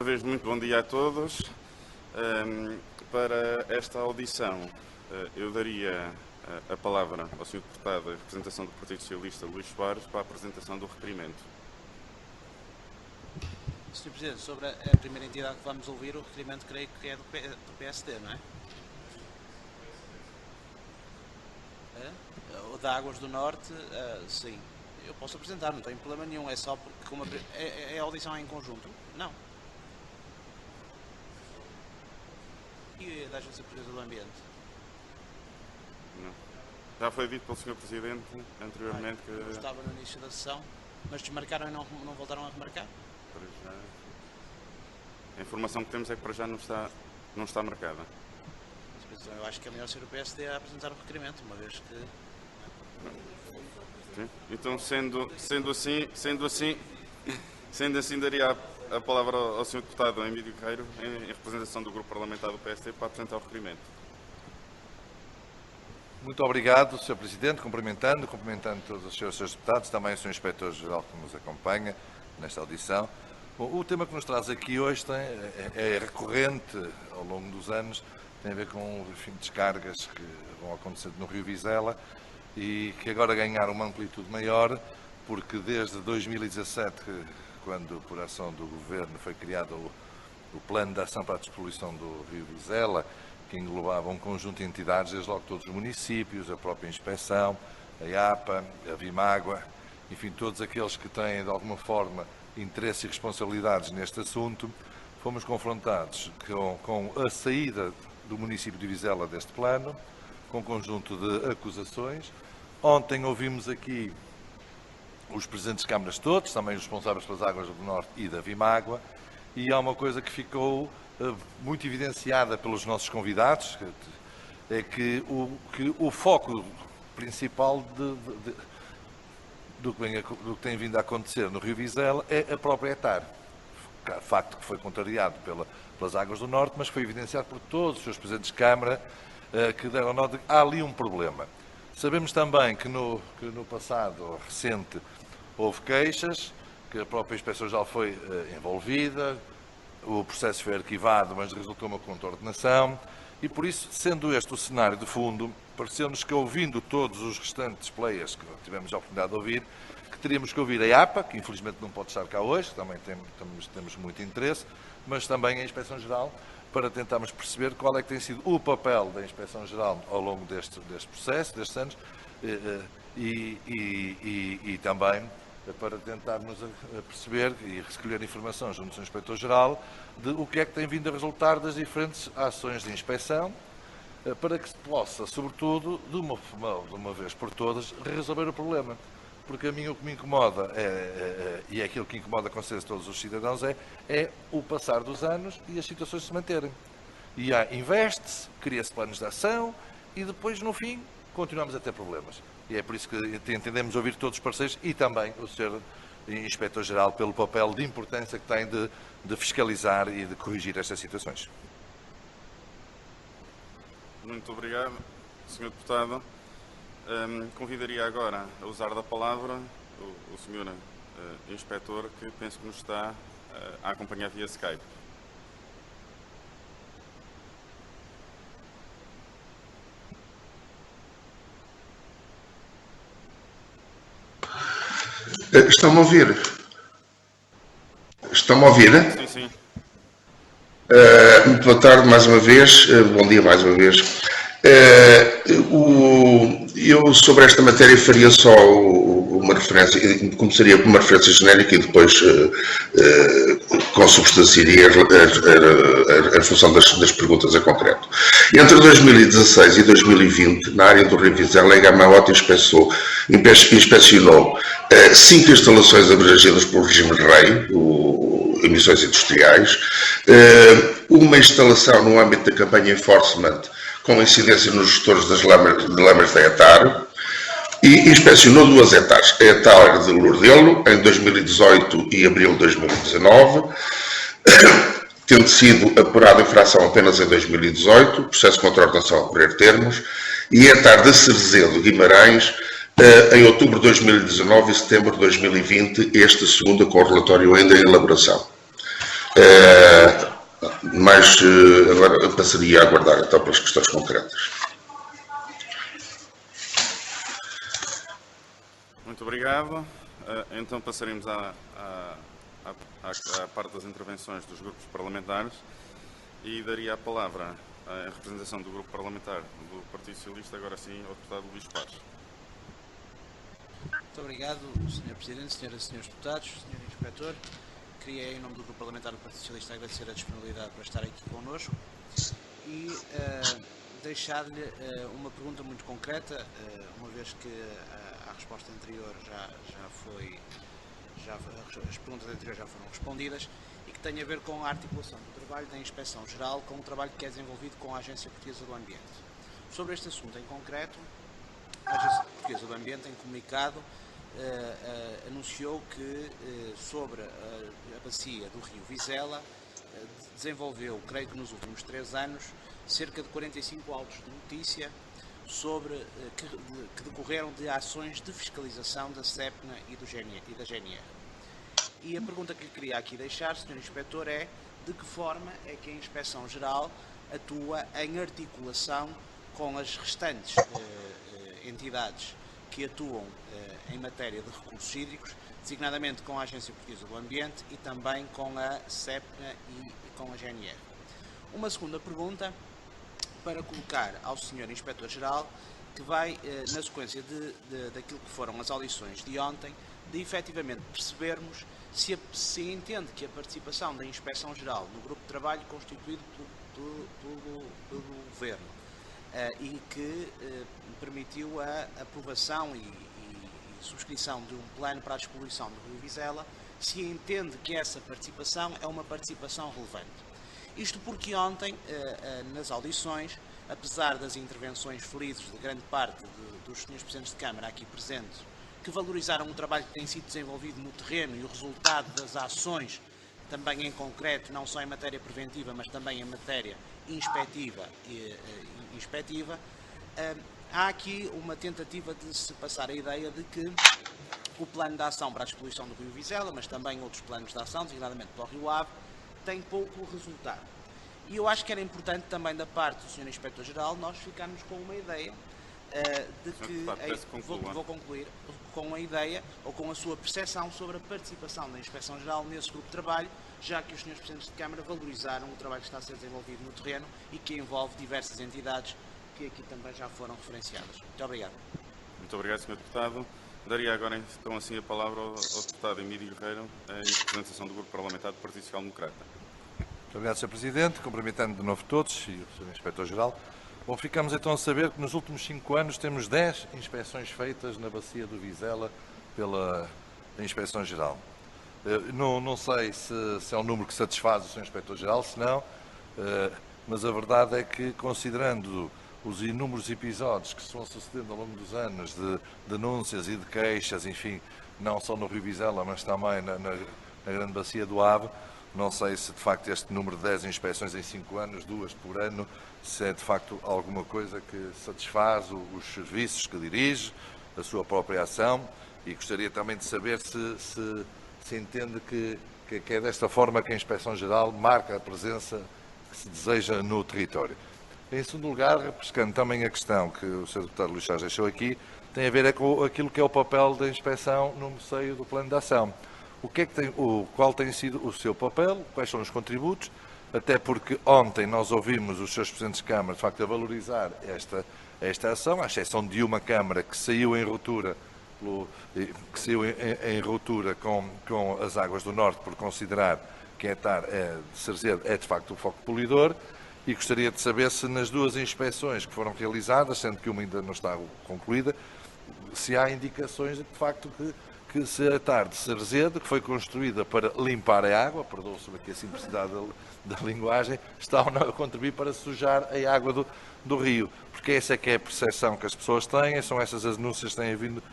Uma vez muito bom dia a todos. Para esta audição, eu daria a palavra ao Sr. Deputado da representação do Partido Socialista, Luís Soares, para a apresentação do requerimento. Sr. Presidente, sobre a primeira entidade que vamos ouvir, o requerimento creio que é do PSD, não é? O da Águas do Norte, sim. Eu posso apresentar, não tenho problema nenhum, é só porque como a audição é em conjunto? Não. E da Agência Portuguesa do Ambiente? Não. Já foi dito pelo Sr. Presidente anteriormente que... Estava no início da sessão, mas desmarcaram e não voltaram a remarcar? Para já... A informação que temos é que para já não está marcada. Eu acho que é melhor ser o PSD a apresentar o requerimento, uma vez que... Sim. Então, sendo assim, daria a palavra ao Sr. Deputado Emílio Guerreiro, em representação do Grupo Parlamentar do PSD, para apresentar o requerimento. Muito obrigado, Sr. Presidente, cumprimentando todos os Srs. Deputados, também o Sr. Inspetor-Geral que nos acompanha nesta audição. Bom, o tema que nos traz aqui hoje é recorrente ao longo dos anos, tem a ver com descargas que vão acontecendo no Rio Vizela e que agora ganharam uma amplitude maior, porque desde 2017, quando por ação do Governo foi criado o Plano de Ação para a Despoluição do Rio Vizela, que englobava um conjunto de entidades, desde logo todos os municípios, a própria Inspeção, a IAPA, a Vimágua, enfim, todos aqueles que têm de alguma forma interesse e responsabilidades neste assunto, fomos confrontados com a saída do município de Vizela deste plano, com um conjunto de acusações. Ontem ouvimos aqui os presidentes de câmaras todos, também os responsáveis pelas Águas do Norte e da Vimágua, e há uma coisa que ficou muito evidenciada pelos nossos convidados, é que o foco principal do que tem vindo a acontecer no Rio Vizela é a própria etar. Facto que foi contrariado pelas Águas do Norte, mas foi evidenciado por todos os seus presidentes de Câmara que deram nota de que há ali um problema. Sabemos também que no passado recente houve queixas, que a própria Inspeção-Geral foi envolvida, o processo foi arquivado, mas resultou uma contraordenação, e por isso, sendo este o cenário de fundo, pareceu-nos que, ouvindo todos os restantes players que tivemos a oportunidade de ouvir, que teríamos que ouvir a IAPA, que infelizmente não pode estar cá hoje, também temos muito interesse, mas também a Inspeção-Geral, para tentarmos perceber qual é que tem sido o papel da Inspeção-Geral ao longo deste processo, destes anos, e também para tentarmos perceber e recolher informação junto ao Inspetor-Geral de o que é que tem vindo a resultar das diferentes ações de inspeção, para que se possa, sobretudo, de uma vez por todas, resolver o problema. Porque a mim o que me incomoda, e é aquilo que incomoda com certeza todos os cidadãos, é o passar dos anos e as situações se manterem. E investe-se, cria-se planos de ação e depois, no fim, continuamos a ter problemas. E é por isso que entendemos ouvir todos os parceiros e também o Sr. Inspetor-Geral pelo papel de importância que tem de fiscalizar e de corrigir estas situações. Muito obrigado, Sr. Deputado. Convidaria agora a usar da palavra o Sr. Inspetor, que penso que nos está a acompanhar via Skype. Estão-me a ouvir? Estão-me a ouvir? Sim, sim. Muito boa tarde mais uma vez, bom dia mais uma vez. Eu sobre esta matéria faria só uma referência, começaria com uma referência genérica e depois consubstanciaria a função das perguntas em concreto. Entre 2016 e 2020, na área do Rio Vizela, a Gamaota inspecionou 5 instalações abrangidas pelo regime de rei, emissões industriais, uma instalação no âmbito da campanha Enforcement, com incidência nos gestores de lamas da etar, e inspecionou 2 etares, a etar de Lourdelo, em 2018 e abril de 2019, tendo sido apurada a infração apenas em 2018, processo de contraordenação a correr termos, e a etar de Cerezedo, Guimarães, em outubro de 2019 e setembro de 2020, este segundo com o relatório ainda em elaboração. Mas agora passaria a aguardar então pelas questões concretas. Muito obrigado. Então passaremos à parte das intervenções dos grupos parlamentares e daria a palavra em representação do grupo parlamentar do Partido Socialista, agora sim, ao deputado Luís Paes. Muito obrigado, Sr. Presidente, Senhoras e Senhores Deputados, Sr. Inspetor. Queria, em nome do Grupo Parlamentar do Partido Socialista, agradecer a disponibilidade para estar aqui connosco e deixar-lhe uma pergunta muito concreta, uma vez que a resposta anterior as perguntas anteriores já foram respondidas e que tem a ver com a articulação do trabalho da Inspeção-Geral com o trabalho que é desenvolvido com a Agência Portuguesa do Ambiente. Sobre este assunto em concreto, a Agência Portuguesa do Ambiente, em comunicado, anunciou que sobre a bacia do rio Vizela desenvolveu, creio que nos últimos 3 anos, cerca de 45 autos de notícia que decorreram de ações de fiscalização da CEPNA e da GNR. E a pergunta que lhe queria aqui deixar, Sr. Inspetor, é de que forma é que a Inspeção-Geral atua em articulação com as restantes entidades que atuam em matéria de recursos hídricos, designadamente com a Agência Portuguesa do Ambiente e também com a CEPNA e com a GNR. Uma segunda pergunta para colocar ao Sr. Inspetor-Geral, que vai, na sequência daquilo que foram as audições de ontem, de efetivamente percebermos se entende que a participação da Inspeção-Geral no grupo de trabalho constituído pelo Governo e que permitiu a aprovação e subscrição de um plano para a despoluição do rio Vizela, se entende que essa participação é uma participação relevante. Isto porque ontem, nas audições, apesar das intervenções felizes de grande parte dos senhores Presidentes de Câmara aqui presentes, que valorizaram o trabalho que tem sido desenvolvido no terreno e o resultado das ações, também em concreto, não só em matéria preventiva, mas também em matéria inspectiva, há aqui uma tentativa de se passar a ideia de que o plano de ação para a despoluição do rio Vizela, mas também outros planos de ação, designadamente para o rio Ave, tem pouco resultado. E eu acho que era importante também da parte do Sr. Inspetor-Geral nós ficarmos com uma ideia de que, vou concluir, com a ideia ou com a sua percepção sobre a participação da Inspeção-Geral nesse grupo de trabalho, já que os Srs. Presidentes de Câmara valorizaram o trabalho que está a ser desenvolvido no terreno e que envolve diversas entidades que aqui também já foram referenciadas. Muito obrigado. Muito obrigado, Sr. Deputado. Daria agora então assim a palavra ao deputado Emílio Guerreiro, em representação do Grupo Parlamentar do Partido Social Democrata. Muito obrigado, Sr. Presidente. Cumprimentando de novo todos e o Sr. Inspetor-Geral. Bom, ficamos então a saber que nos últimos 5 anos temos 10 inspeções feitas na bacia do Vizela pela Inspeção-Geral. Não sei se é um número que satisfaz o Sr. Inspetor-Geral, se não, mas a verdade é que, considerando os inúmeros episódios que se vão sucedendo ao longo dos anos de denúncias e de queixas, enfim, não só no rio Vizela, mas também na grande bacia do Ave, não sei se de facto este número de 10 inspeções em 5 anos, 2 por ano, se é de facto alguma coisa que satisfaz os serviços que dirige, a sua própria ação, e gostaria também de saber se entende que é desta forma que a Inspeção-Geral marca a presença que se deseja no território. Em segundo lugar, repescando também a questão que o Sr. Deputado Luís Chaves deixou aqui, tem a ver com aquilo que é o papel da inspeção no seio do plano de ação. Qual tem sido o seu papel, quais são os contributos, até porque ontem nós ouvimos os seus Presidentes de Câmara, de facto, a valorizar esta ação, à exceção de uma Câmara que saiu em ruptura, com as águas do Norte, por considerar que Cerzedo é de facto o foco poluidor, e gostaria de saber se nas 2 inspeções que foram realizadas, sendo que uma ainda não está concluída, se há indicações de facto que se a TAR de Cerzedo, que foi construída para limpar a água, perdoe-se aqui a simplicidade da linguagem, está ou não a contribuir para sujar a água do rio, porque essa é que é a percepção que as pessoas têm, são essas as denúncias que têm vindo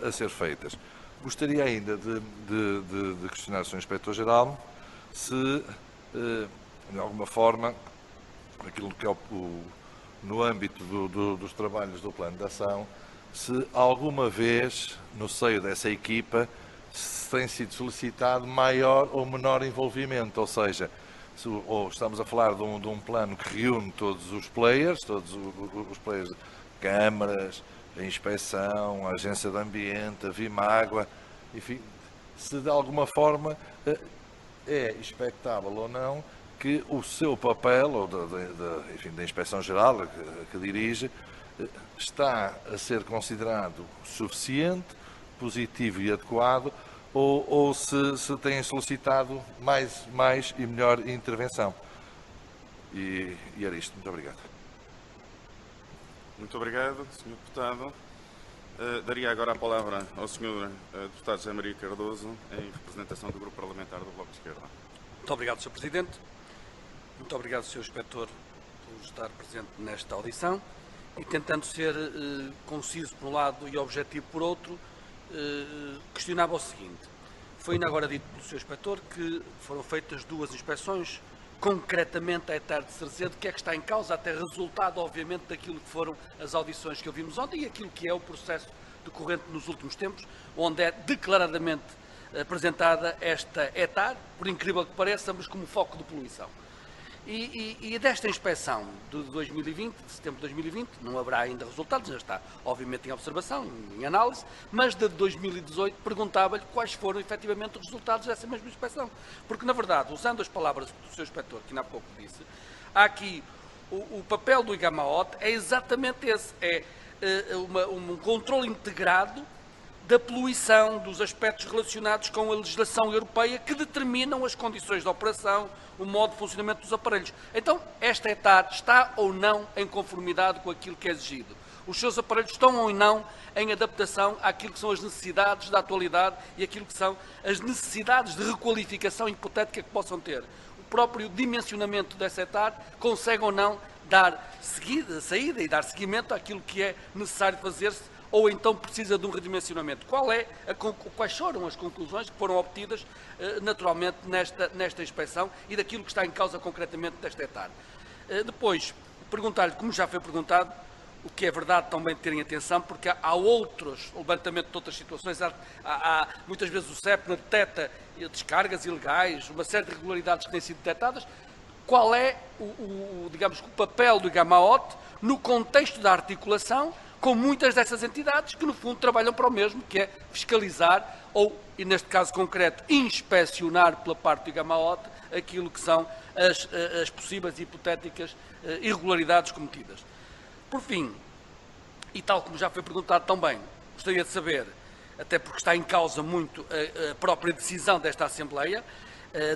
a ser feitas. Gostaria ainda de questionar o Sr. Inspetor-Geral se, de alguma forma, aquilo que é no âmbito dos trabalhos do plano de ação, se alguma vez, no seio dessa equipa, se tem sido solicitado maior ou menor envolvimento, ou seja, ou estamos a falar de um plano que reúne todos os players de câmaras, a inspeção, a agência de ambiente, a Vimagua, enfim, se de alguma forma é expectável ou não que o seu papel, ou enfim, da Inspeção Geral que dirige, está a ser considerado suficiente, positivo e adequado, ou se têm solicitado mais e melhor intervenção. E era isto. Muito obrigado. Muito obrigado, Sr. Deputado. Daria agora a palavra ao Sr. Deputado José Maria Cardoso, em representação do Grupo Parlamentar do Bloco de Esquerda. Muito obrigado, Sr. Presidente. Muito obrigado, Sr. Inspetor, por estar presente nesta audição e tentando ser conciso por um lado e objetivo por outro, questionava o seguinte. Foi ainda agora dito pelo Sr. Inspetor que foram feitas 2 inspeções, concretamente a hectare de Cerzedo, que é que está em causa, até resultado, obviamente, daquilo que foram as audições que ouvimos ontem e aquilo que é o processo decorrente nos últimos tempos, onde é declaradamente apresentada esta hectare, por incrível que pareça, mas como foco de poluição. E desta inspeção de 2020, de setembro de 2020, não haverá ainda resultados, já está obviamente em observação, em análise, mas de 2018 perguntava-lhe quais foram efetivamente os resultados dessa mesma inspeção. Porque, na verdade, usando as palavras do Sr. Inspetor, que ainda há pouco disse, há aqui o papel do IGAMAOT é exatamente esse, um controle integrado da poluição, dos aspectos relacionados com a legislação europeia que determinam as condições de operação, o modo de funcionamento dos aparelhos. Então, esta hectare está ou não em conformidade com aquilo que é exigido? Os seus aparelhos estão ou não em adaptação àquilo que são as necessidades da atualidade e aquilo que são as necessidades de requalificação hipotética que possam ter? O próprio dimensionamento dessa hectare consegue ou não dar saída e dar seguimento àquilo que é necessário fazer-se, ou então precisa de um redimensionamento? Quais foram as conclusões que foram obtidas, naturalmente, nesta inspeção e daquilo que está em causa concretamente desta hectare? Depois, perguntar-lhe, como já foi perguntado, o que é verdade também terem atenção, porque há outros, o levantamento de outras situações, muitas vezes o CEPNA detecta descargas ilegais, uma série de irregularidades que têm sido detectadas. Qual é digamos, o papel do IGAMAOT no contexto da articulação com muitas dessas entidades que, no fundo, trabalham para o mesmo, que é fiscalizar ou, e neste caso concreto, inspecionar pela parte do IGAMAOT aquilo que são as possíveis e hipotéticas irregularidades cometidas. Por fim, e tal como já foi perguntado também, gostaria de saber, até porque está em causa muito a própria decisão desta Assembleia,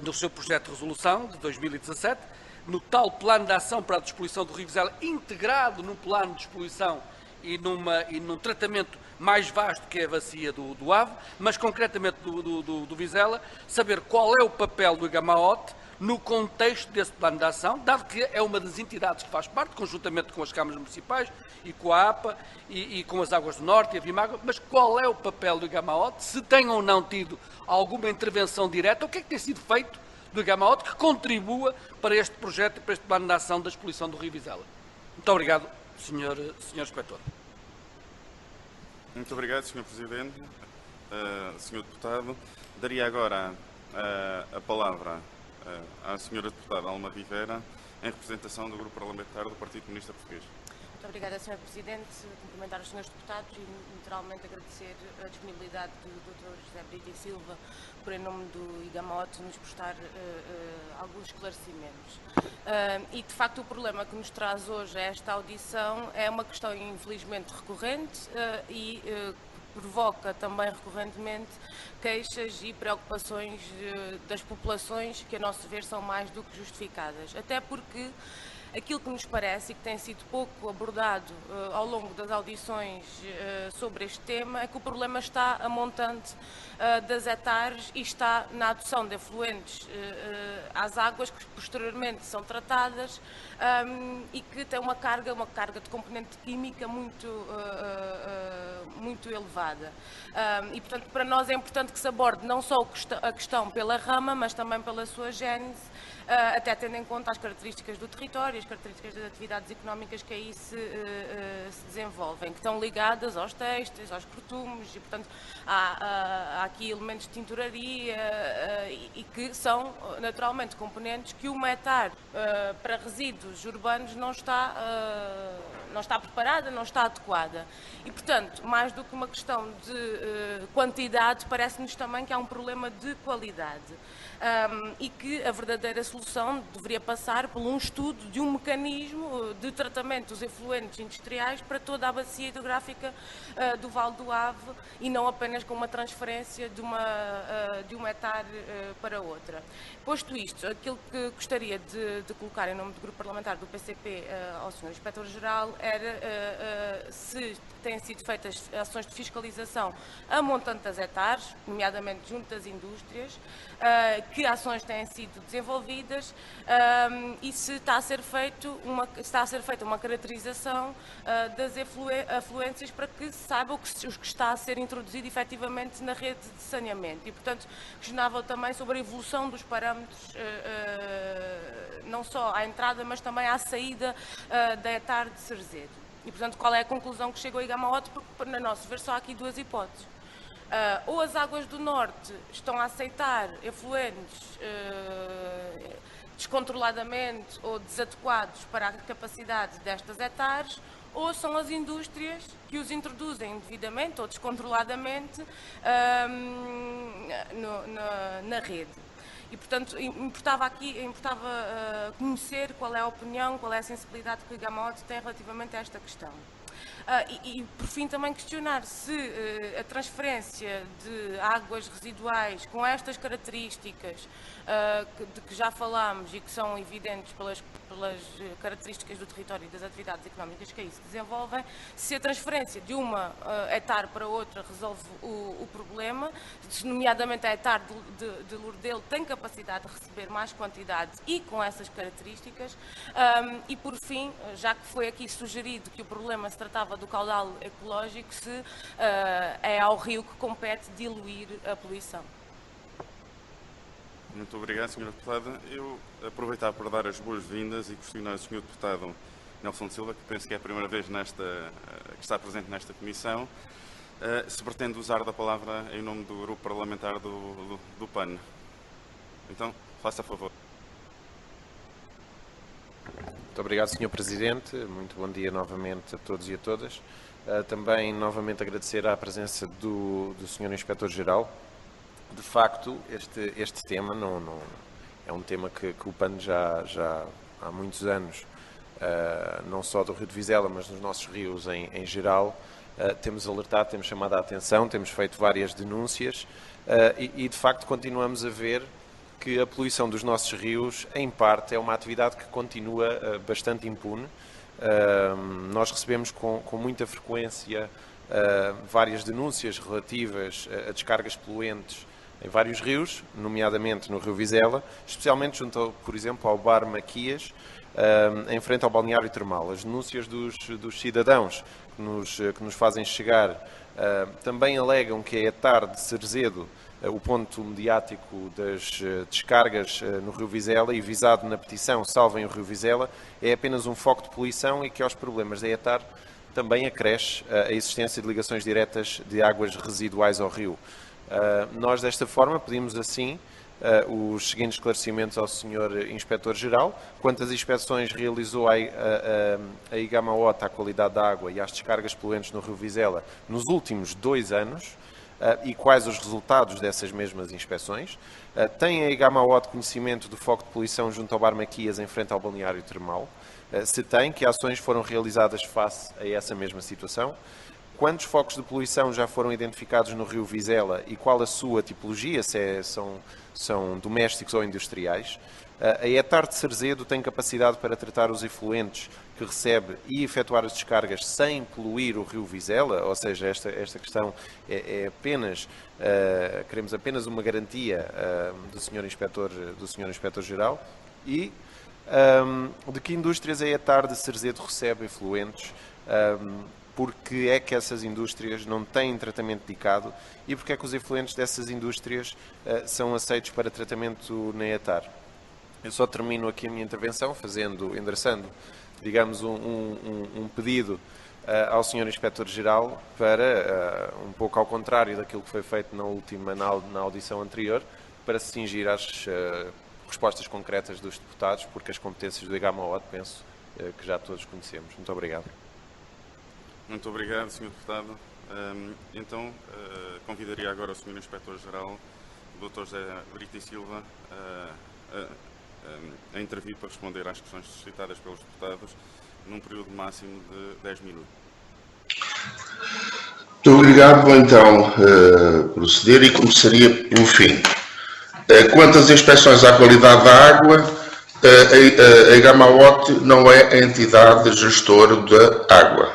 no seu projeto de resolução de 2017, no tal plano de ação para a despoluição do Rio Vizela, integrado num plano de despoluição e num tratamento mais vasto que é a bacia do Ave, mas concretamente do Vizela, saber qual é o papel do IGAMAOT no contexto desse plano de ação, dado que é uma das entidades que faz parte, conjuntamente com as câmaras municipais e com a APA e com as Águas do Norte e a Vimagua, mas qual é o papel do IGAMAOT, se tem ou não tido alguma intervenção direta, o que é que tem sido feito do IGAMAOT que contribua para este projeto e para este plano de ação da despoluição do Rio Vizela. Muito obrigado, Sr. Inspetor. Muito obrigado, Sr. Presidente. Sr. Deputado, daria agora a palavra à Sra. Deputada Alma Rivera, em representação do Grupo Parlamentar do Partido Comunista Português. Muito obrigada, Sr. Presidente. Cumprimentar os Srs. Deputados e, naturalmente, agradecer a disponibilidade do Dr. José Brito e Silva, por em nome do IGAMAOT, nos prestar alguns esclarecimentos. E, de facto, o problema que nos traz hoje a esta audição é uma questão, infelizmente, recorrente e provoca também recorrentemente queixas e preocupações das populações que, a nosso ver, são mais do que justificadas. Até porque aquilo que nos parece e que tem sido pouco abordado ao longo das audições sobre este tema é que o problema está a montante das hectares e está na adoção de efluentes às águas que posteriormente são tratadas e que tem uma carga de componente química muito elevada. E, portanto, para nós é importante que se aborde não só a questão pela rama, mas também pela sua gênese até tendo em conta as características do território, as características das atividades económicas que aí se desenvolvem, que estão ligadas aos têxteis, aos cortumes, e portanto há aqui elementos de tinturaria e que são naturalmente componentes que uma hectare para resíduos urbanos não está preparada, não está adequada. E, portanto, mais do que uma questão de quantidade, parece-nos também que há um problema de qualidade. E que a verdadeira solução deveria passar por um estudo de um mecanismo de tratamento dos efluentes industriais para toda a bacia hidrográfica do Vale do Ave e não apenas com uma transferência de uma hectare para outra. Posto isto, aquilo que gostaria de colocar em nome do Grupo Parlamentar do PCP ao Sr. Inspetor-Geral era se têm sido feitas ações de fiscalização a montante das hectares, nomeadamente junto das indústrias, que ações têm sido desenvolvidas e se está a ser feita uma caracterização das afluências para que se saiba o que está a ser introduzido efetivamente na rede de saneamento. E, portanto, questionava também sobre a evolução dos parâmetros, não só à entrada, mas também à saída da hectare de Cerzedo. E, portanto, qual é a conclusão que chegou a Igamaote? Porque, na nosso ver, só há aqui duas hipóteses. Ou as águas do norte estão a aceitar efluentes descontroladamente ou desadequados para a capacidade destas hectares, ou são as indústrias que os introduzem indevidamente ou descontroladamente na rede. E, portanto, importava conhecer qual é a opinião, qual é a sensibilidade que o Igamaote tem relativamente a esta questão. E, por fim, também questionar se a transferência de águas residuais com estas características de que já falámos e que são evidentes pelas características do território e das atividades económicas que aí se desenvolvem, se a transferência de uma hectare para outra resolve o problema, nomeadamente a hectare de Lourdelo tem capacidade de receber mais quantidade e com essas características. E, por fim, já que foi aqui sugerido que o problema se tratava do caudal ecológico, se é ao rio que compete diluir a poluição. Muito obrigado, Sr. Deputado. Eu aproveitava para dar as boas-vindas e questionar o Sr. Deputado Nelson Silva, que penso que é a primeira vez que está presente nesta comissão, se pretende usar da palavra em nome do Grupo Parlamentar do PAN. Então, faça favor. Muito obrigado, Sr. Presidente. Muito bom dia novamente a todos e a todas. Também novamente agradecer a presença do Sr. Inspetor-Geral. De facto, este tema não é um tema que o PAN já há muitos anos, não só do Rio de Vizela, mas nos nossos rios em geral, temos alertado, temos chamado a atenção, temos feito várias denúncias e de facto continuamos a ver que a poluição dos nossos rios, em parte, é uma atividade que continua bastante impune. Nós recebemos com muita frequência várias denúncias relativas a descargas poluentes em vários rios, nomeadamente no Rio Vizela, especialmente junto, por exemplo, ao Bar Maquias, em frente ao balneário termal. As denúncias dos cidadãos que nos fazem chegar também alegam que é a hectare de Cerzedo o ponto mediático das descargas no Rio Vizela e visado na petição Salvem o Rio Vizela é apenas um foco de poluição e que aos problemas da hectare também acresce a existência de ligações diretas de águas residuais ao rio. Nós, desta forma, pedimos assim os seguintes esclarecimentos ao Sr. Inspetor-Geral. Quantas inspeções realizou a Igamaote à qualidade da água e às descargas poluentes no Rio Vizela nos últimos 2 anos e quais os resultados dessas mesmas inspeções? Tem a Igamaote conhecimento do foco de poluição junto ao Bar Maquias em frente ao balneário termal? Se tem, que ações foram realizadas face a essa mesma situação? Quantos focos de poluição já foram identificados no Rio Vizela e qual a sua tipologia, se são domésticos ou industriais? A hectare de Cerzedo tem capacidade para tratar os efluentes que recebe e efetuar as descargas sem poluir o Rio Vizela? Ou seja, esta questão é apenas, queremos apenas uma garantia do Sr. Inspetor-Geral. E de que indústrias a hectare de Cerzedo recebe efluentes? Porque é que essas indústrias não têm tratamento dedicado e porque é que os efluentes dessas indústrias são aceitos para tratamento na hectare. Eu só termino aqui a minha intervenção endereçando, digamos, um pedido ao Sr. Inspetor-Geral para, um pouco ao contrário daquilo que foi feito na audição anterior, para se cingir às respostas concretas dos deputados, porque as competências do IGAMA-OT, penso que já todos conhecemos. Muito obrigado. Muito obrigado, Sr. Deputado. Então, convidaria agora o Sr. Inspetor-Geral, o Dr. José Brito e Silva, a intervir para responder às questões suscitadas pelos deputados num período máximo de 10 minutos. Muito obrigado. Vou então proceder e começaria pelo fim. Quanto às inspeções à qualidade da água, a IGAMA-OT não é a entidade gestora da água.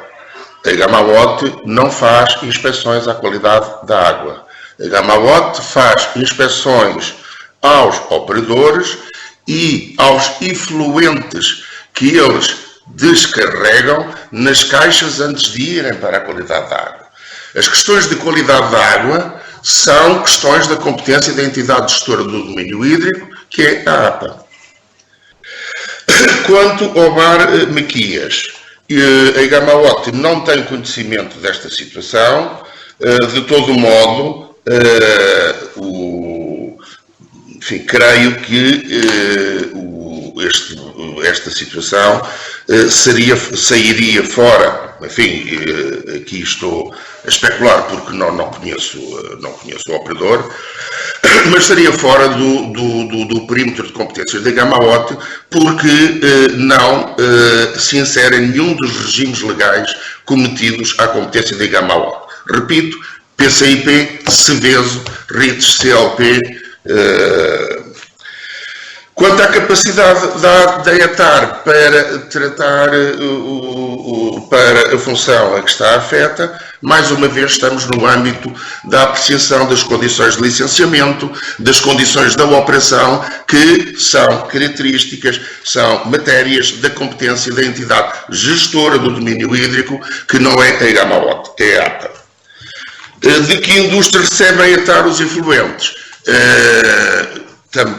A IGAMA-OT não faz inspeções à qualidade da água. A IGAMA-OT faz inspeções aos operadores e aos efluentes que eles descarregam nas caixas antes de irem para a qualidade da água. As questões de qualidade da água são questões da competência da entidade gestora do domínio hídrico, que é a APA. Quanto ao bar Mequias, a IGAMA-OT não tem conhecimento desta situação. De todo modo, enfim, creio que esta situação sairia fora. Enfim, aqui estou a especular porque não conheço o operador, mas estaria fora do perímetro de competências da IGAMA-OT porque não se insere em nenhum dos regimes legais cometidos à competência da IGAMA-OT. Repito, PCIP, Seveso, RITES, CLP. Quanto à capacidade da ETAR para tratar para a função a que está afeta, mais uma vez estamos no âmbito da apreciação das condições de licenciamento, das condições da operação, que são características, são matérias da competência da entidade gestora do domínio hídrico, que não é a IGAMA-OT, é a APA. De que indústria recebe a ETAR os efluentes?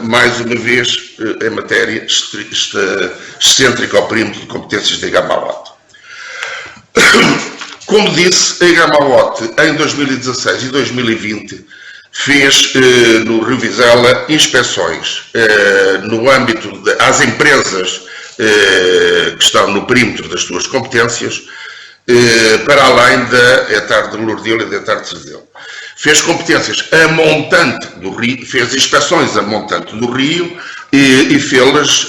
Mais uma vez, em matéria excêntrica ao perímetro de competências da IGAMA-OT. Como disse, a IGAMA-OT em 2016 e 2020 fez no Rio Vizela inspeções no âmbito às empresas que estão no perímetro das suas competências, para além da ETAR de Lourdil e da ETAR de Sesel. Fez competências a montante do Rio, fez inspeções a montante do Rio e fê-las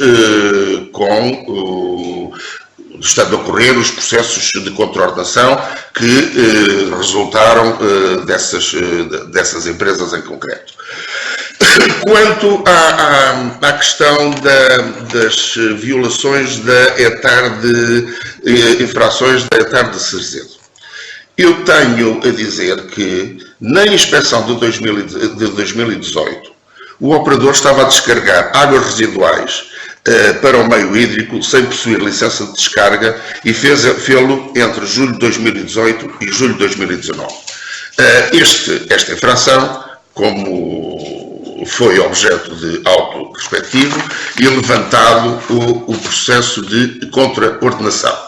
estando a ocorrer os processos de contraordenação que resultaram dessas empresas em concreto. Quanto à questão das violações da ETAR de infrações da ETAR de Cerzedo, eu tenho a dizer que na inspeção de 2018 o operador estava a descarregar águas residuais para o meio hídrico sem possuir licença de descarga e fê-lo entre julho de 2018 e julho de 2019. Esta infração, como foi objeto de auto respectivo e levantado o processo de contraordenação.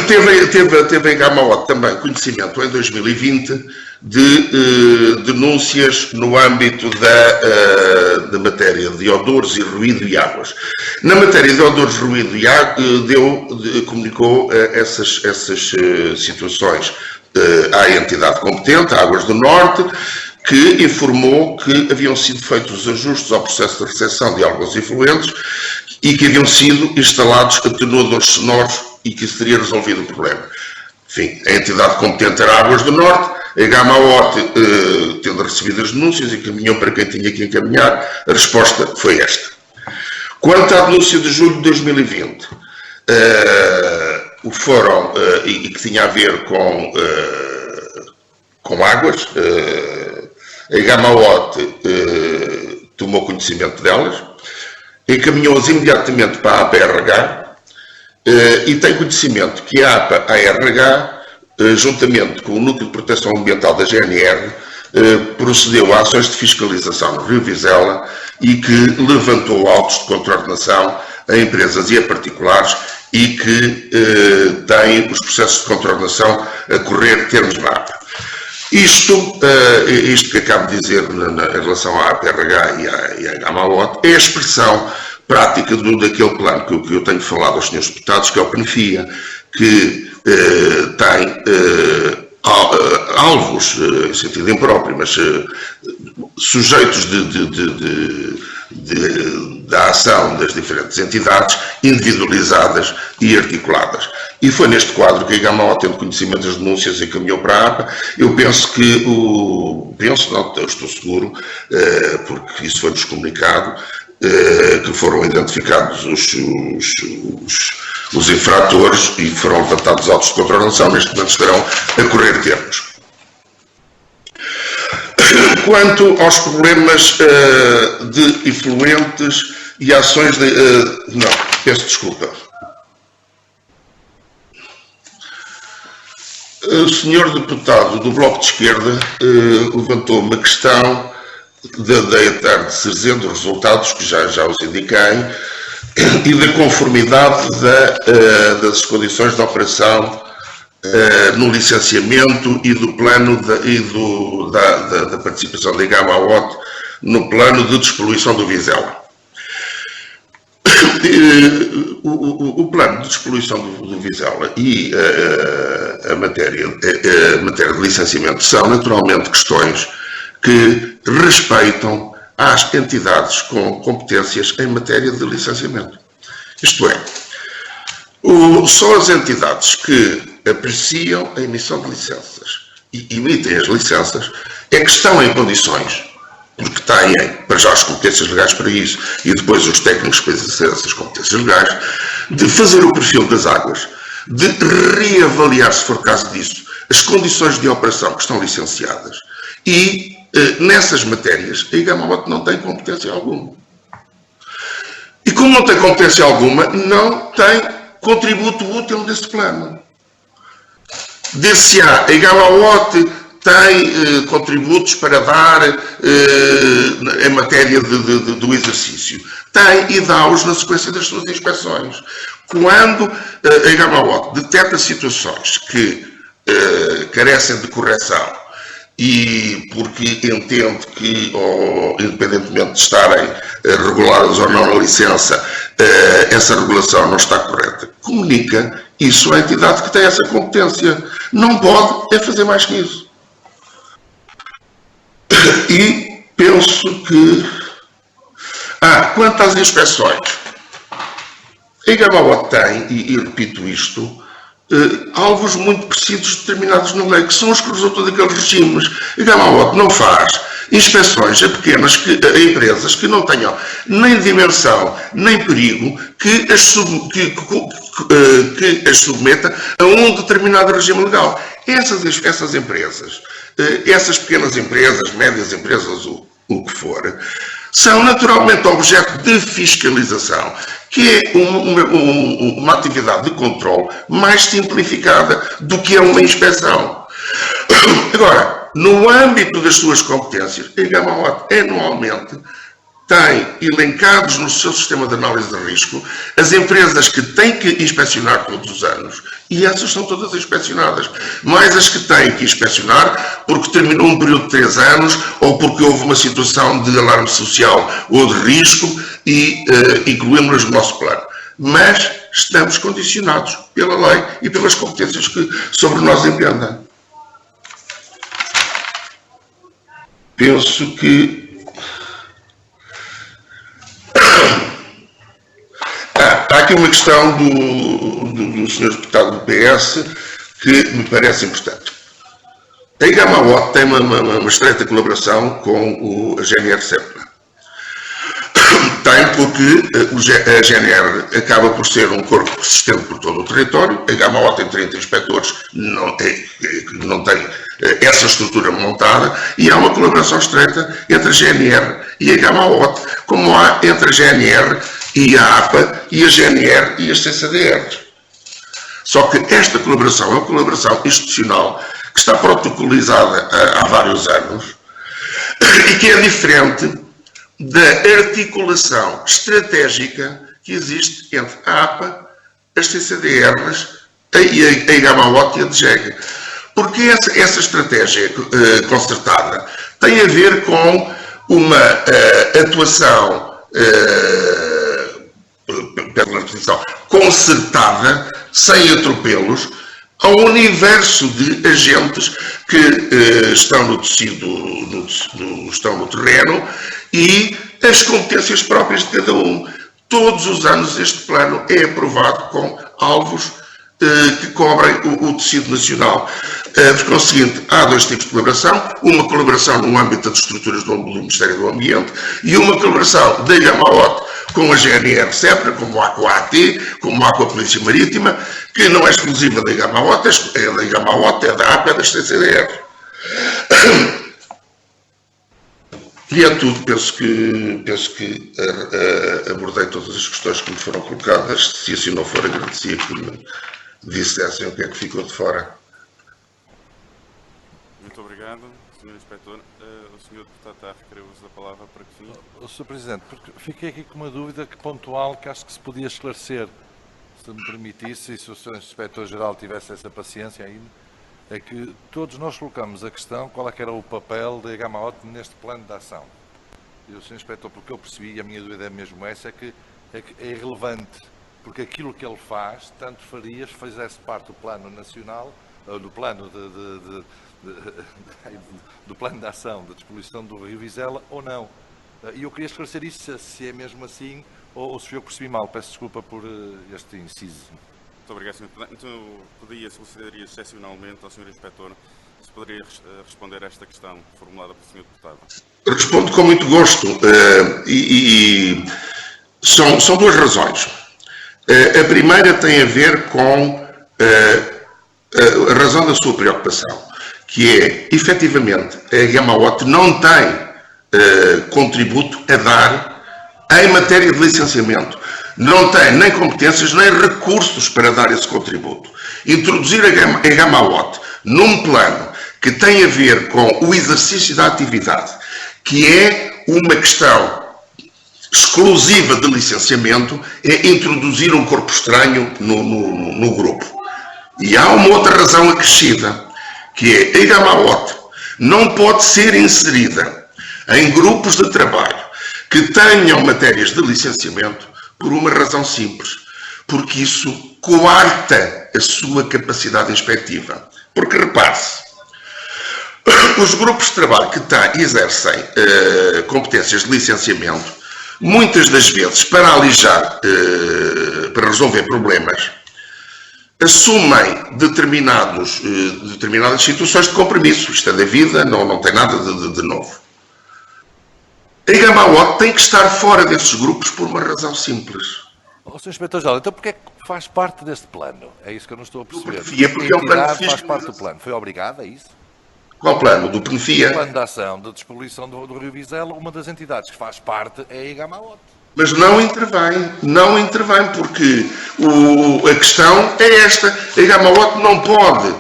Teve a IGAMA-OT também conhecimento em 2020 de denúncias no âmbito da matéria de odores e ruído e águas. Na matéria de odores, ruído e água, comunicou essas situações à entidade competente, à Águas do Norte, que informou que haviam sido feitos os ajustes ao processo de recepção de águas efluentes e que haviam sido instalados atenuadores sonoros e que isso teria resolvido o problema. Enfim, a entidade competente era Águas do Norte, a IGAMA-OT, tendo recebido as denúncias, encaminhou para quem tinha que encaminhar, a resposta foi esta. Quanto à denúncia de julho de 2020, o fórum, e que tinha a ver com águas, a IGAMA-OT tomou conhecimento delas, encaminhou-as imediatamente para a APRH, e tem conhecimento que a APA-ARH, juntamente com o Núcleo de Proteção Ambiental da GNR, procedeu a ações de fiscalização no Rio Vizela e que levantou autos de contraordenação a empresas e a particulares e que tem os processos de contraordenação a correr termos na APA. Isto que acabo de dizer em relação à APRH e à Gamaot é a expressão prática daquele plano que eu tenho falado aos senhores deputados, que é o PNFIA, que tem alvos, em sentido impróprio, mas sujeitos da ação das diferentes entidades, individualizadas e articuladas. E foi neste quadro que a Gamaot, tendo conhecimento das denúncias, encaminhou para a APA. Eu penso que eu estou seguro, porque isso foi-nos comunicado, que foram identificados os infratores e foram levantados autos de contraordenação, neste momento estarão a correr termos. Quanto aos problemas de influentes e ações de... não, peço desculpa. O senhor deputado do Bloco de Esquerda levantou uma questão da eterna certeza dos resultados, que já os indiquei, e da conformidade das condições de operação no licenciamento e do plano da participação da Gamaot no plano de despoluição do Vizela. O plano de despoluição do Vizela e a matéria de licenciamento são naturalmente questões que respeitam às entidades com competências em matéria de licenciamento. Isto é, só as entidades que apreciam a emissão de licenças e emitem as licenças é que estão em condições, porque têm para já as competências legais para isso e depois os técnicos para exercer essas competências legais, de fazer o perfil das águas, de reavaliar, se for caso disso, as condições de operação que estão licenciadas e nessas matérias, a Gamaot não tem competência alguma. E como não tem competência alguma, não tem contributo útil desse plano. Dir-se-á, a Gamaot tem contributos para dar em matéria do exercício. Tem e dá-os na sequência das suas inspeções. Quando a Gamaot detecta situações que carecem de correção e porque entende que, independentemente de estarem reguladas ou não na licença, essa regulação não está correta, comunica isso à entidade que tem essa competência. Não pode fazer mais que isso. E penso que... quanto às inspeções, a Gamaot tem, e repito isto, alvos muito precisos determinados na lei, que são os que resultam daqueles regimes. A Gamaot não faz inspeções a empresas que não tenham nem dimensão, nem perigo, que as submeta a um determinado regime legal. Essas empresas, essas pequenas empresas, médias empresas, o que for, são naturalmente objeto de fiscalização, que é uma atividade de controle mais simplificada do que é uma inspeção. Agora, no âmbito das suas competências, a Gamaot anualmente tem elencados no seu sistema de análise de risco as empresas que têm que inspecionar todos os anos, e essas são todas inspecionadas, mais as que têm que inspecionar porque terminou um período de 3 anos ou porque houve uma situação de alarme social ou de risco e incluímos no nosso plano. Mas estamos condicionados pela lei e pelas competências que sobre nós impendem. Penso que há aqui uma questão do Sr. Deputado do PS que me parece importante. A Gamaot tem uma estreita colaboração com a GNR SEPNA. Tem porque a GNR acaba por ser um corpo persistente por todo o território. A Gamaot tem 30 inspectores, não tem essa estrutura montada, e há uma colaboração estreita entre a GNR e a Gamaot, como há entre a GNR e a APA e a GNR e as CCDRs. Só que esta colaboração é uma colaboração institucional que está protocolizada há vários anos e que é diferente da articulação estratégica que existe entre a APA, as CCDRs e a Igamoot e a DGEG. Porque essa estratégia concertada tem a ver com uma atuação pela repetição, concertada, sem atropelos, ao universo de agentes que estão no tecido, estão no terreno, e as competências próprias de cada um. Todos os anos este plano é aprovado com alvos que cobrem o tecido nacional. Por conseguinte, há dois tipos de colaboração, uma colaboração no âmbito das estruturas do Ministério do Ambiente e uma colaboração da Igamoot com a GNR-SEPRA, como há com a AT, como há com a Polícia Marítima, que não é exclusiva da Igamoot, é da APA, é da CCDR. E é tudo, penso que abordei todas as questões que me foram colocadas. Se assim não for, agradecia que me dissessem o que é que ficou de fora. Muito obrigado, Sr. Inspetor. O Sr. Deputado está a requerer o uso da palavra para que fim? Sr. Presidente, porque fiquei aqui com uma dúvida pontual que acho que se podia esclarecer, se me permitisse, e se o Sr. Inspetor-Geral tivesse essa paciência ainda, é que todos nós colocamos a questão qual é que era o papel da Igamoot neste plano de ação. E o Sr. Inspetor, porque eu percebi, e a minha dúvida é mesmo essa, é que é irrelevante, porque aquilo que ele faz, tanto faria se fizesse parte do plano nacional, do plano do plano de ação da despoluição do Rio Vizela ou não. E eu queria esclarecer isso, se é mesmo assim, ou se eu percebi mal. Peço desculpa por este inciso. Muito obrigado, Sr. Deputado. Então, solicitaria excepcionalmente ao Sr. Inspetor se poderia responder a esta questão formulada pelo Sr. Deputado. Respondo com muito gosto. São duas razões. A primeira tem a ver com a razão da sua preocupação, que é, efetivamente, a Igamoot não tem contributo a dar em matéria de licenciamento. Não tem nem competências, nem recursos para dar esse contributo. Introduzir a Igamoot num plano que tem a ver com o exercício da atividade, que é uma questão exclusiva de licenciamento, é introduzir um corpo estranho no grupo. E há uma outra razão acrescida, que é a Igamoot não pode ser inserida em grupos de trabalho que tenham matérias de licenciamento por uma razão simples, porque isso coarta a sua capacidade inspectiva. Porque repare-se, os grupos de trabalho que exercem competências de licenciamento, muitas das vezes, para alijar, para resolver problemas, assumem determinadas situações de compromisso. Isto é da vida, não tem nada de novo. A Igamoot tem que estar fora desses grupos por uma razão simples. Sr. Inspetor-Geral, então porquê é que faz parte deste plano? É isso que eu não estou a perceber. Porque é um plano de faz parte do plano. Foi obrigada a isso? Qual plano? Do PNFIA? O plano de ação de despoluição do Rio Vizela, uma das entidades que faz parte é a Igamoot. Mas não intervém, porque a questão é esta. A Igamoot não pode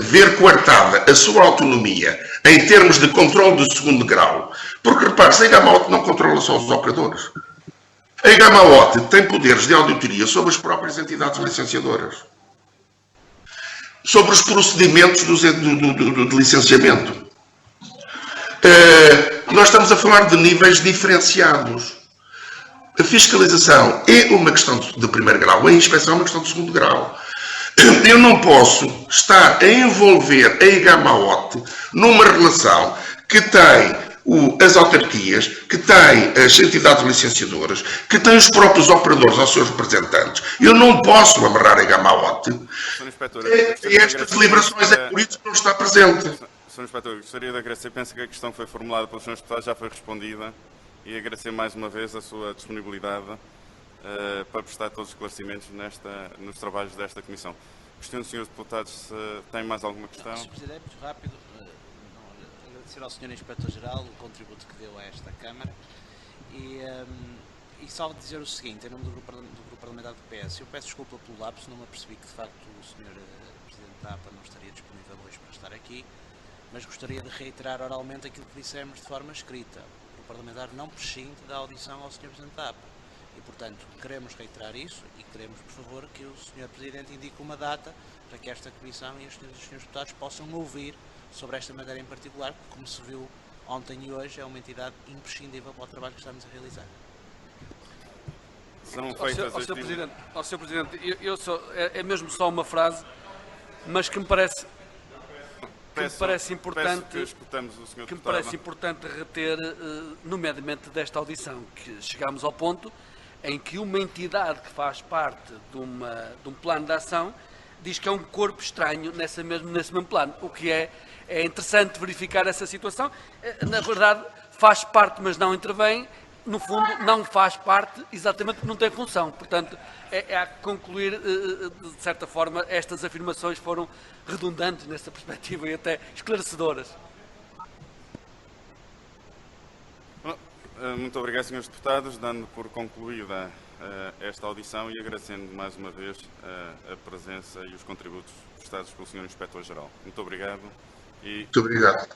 ver coartada a sua autonomia em termos de controle de segundo grau, porque, repare-se, a Igamoot não controla só os operadores. A Igamoot tem poderes de auditoria sobre as próprias entidades licenciadoras, sobre os procedimentos de licenciamento. Nós estamos a falar de níveis diferenciados. A fiscalização é uma questão de primeiro grau, a inspeção é uma questão de segundo grau. Eu não posso estar a envolver a Igamoot numa relação que tem as autarquias, que tem as entidades licenciadoras, que tem os próprios operadores aos seus representantes. Eu não posso amarrar a Igamoot a estas deliberações, é por isso que não está presente. Sr. Inspetor, gostaria de agradecer, penso que a questão foi formulada pelo Sr. Deputado, já foi respondida, e agradecer mais uma vez a sua disponibilidade para prestar todos os esclarecimentos nos trabalhos desta Comissão. Questiono o Sr. Deputado se tem mais alguma questão. Sr. Presidente, muito rápido, agradecer ao Sr. Inspetor-Geral o contributo que deu a esta Câmara e só dizer o seguinte, em nome do Grupo Parlamentar do PS, eu peço desculpa pelo lapso, não me apercebi que de facto o Sr. Presidente da APA não estaria disponível hoje para estar aqui, mas gostaria de reiterar oralmente aquilo que dissemos de forma escrita. O parlamentar não prescinde da audição ao Sr. Presidente da APA. E, portanto, queremos reiterar isso e queremos, por favor, que o Sr. Presidente indique uma data para que esta Comissão e os Srs. Deputados possam ouvir sobre esta matéria em particular, que, como se viu ontem e hoje, é uma entidade imprescindível para o trabalho que estamos a realizar. Serão feitas Ó, Sr. Presidente, é mesmo só uma frase, mas que me parece importante, o que me parece importante reter, nomeadamente desta audição, que chegamos ao ponto em que uma entidade que faz parte de um plano de ação diz que é um corpo estranho nesse mesmo plano, o que é interessante verificar essa situação. Na verdade, faz parte, mas não intervém. No fundo, não faz parte exatamente porque não tem função. Portanto, há que concluir, de certa forma, estas afirmações foram redundantes nessa perspectiva e até esclarecedoras. Muito obrigado, Srs. Deputados, dando por concluída esta audição e agradecendo mais uma vez a presença e os contributos prestados pelo Sr. Inspetor-Geral. Muito obrigado. Muito obrigado.